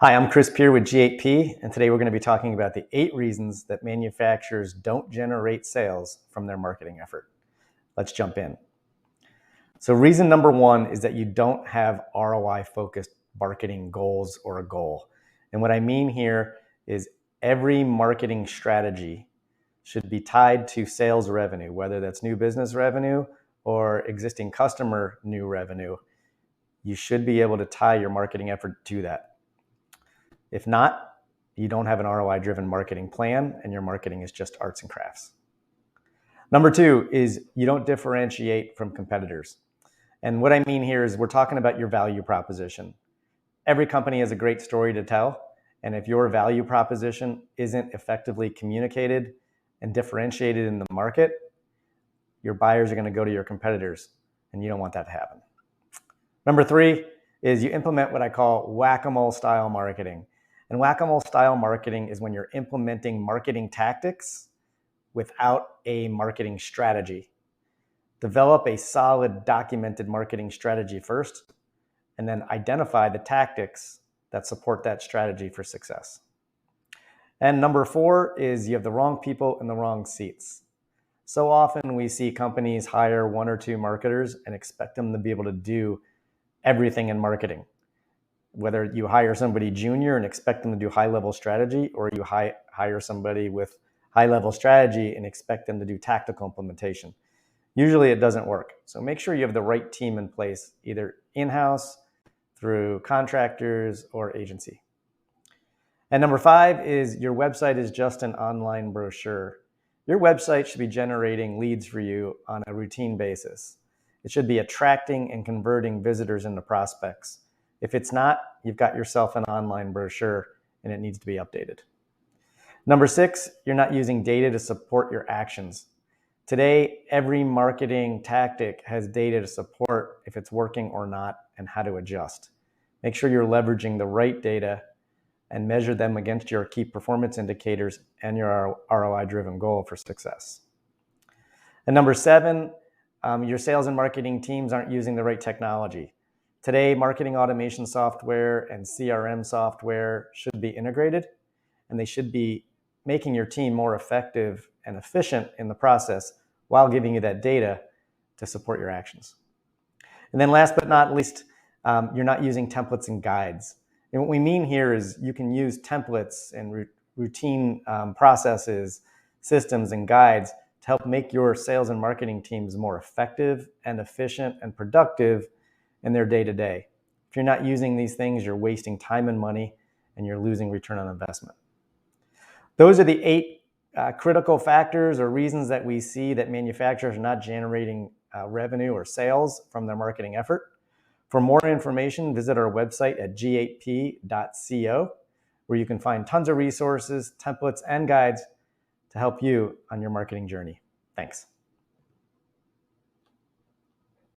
Hi, I'm Chris Peer with G8P, and today we're going to be talking about the 8 reasons that manufacturers don't generate sales from their marketing effort. Let's jump in. So reason number 1 is that you don't have ROI-focused marketing goals or a goal. And what I mean here is every marketing strategy should be tied to sales revenue, whether that's new business revenue or existing customer new revenue. You should be able to tie your marketing effort to that. If not, you don't have an ROI-driven marketing plan and your marketing is just arts and crafts. Number 2 is you don't differentiate from competitors. And what I mean here is we're talking about your value proposition. Every company has a great story to tell, and if your value proposition isn't effectively communicated and differentiated in the market, your buyers are going to go to your competitors, and you don't want that to happen. Number 3 is you implement what I call WhackaMole style marketing. And WhackaMole style marketing is when you're implementing marketing tactics without a marketing strategy. Develop a solid documented marketing strategy first, and then identify the tactics that support that strategy for success. And number 4 is you have the wrong people in the wrong seats. So often we see companies hire 1 or 2 marketers and expect them to be able to do everything in marketing. Whether you hire somebody junior and expect them to do high-level strategy, or you hire somebody with high-level strategy and expect them to do tactical implementation. Usually it doesn't work. So make sure you have the right team in place, either in-house, through contractors, or agency. And number 5 is your website is just an online brochure. Your website should be generating leads for you on a routine basis. It should be attracting and converting visitors into prospects. If it's not, you've got yourself an online brochure and it needs to be updated. Number 6, you're not using data to support your actions. Today, every marketing tactic has data to support if it's working or not and how to adjust. Make sure you're leveraging the right data and measure them against your key performance indicators and your ROI-driven goal for success. And number 7, your sales and marketing teams aren't using the right technology. Today, marketing automation software and CRM software should be integrated, and they should be making your team more effective and efficient in the process while giving you that data to support your actions. And then last but not least, you're not using templates and guides. And what we mean here is you can use templates and routine processes, systems, and guides to help make your sales and marketing teams more effective and efficient and productive in their day-to-day. If you're not using these things, you're wasting time and money, and you're losing return on investment. Those are the 8 critical factors or reasons that we see that manufacturers are not generating revenue or sales from their marketing effort. For more information, visit our website at g8p.co, where you can find tons of resources, templates, and guides to help you on your marketing journey. Thanks.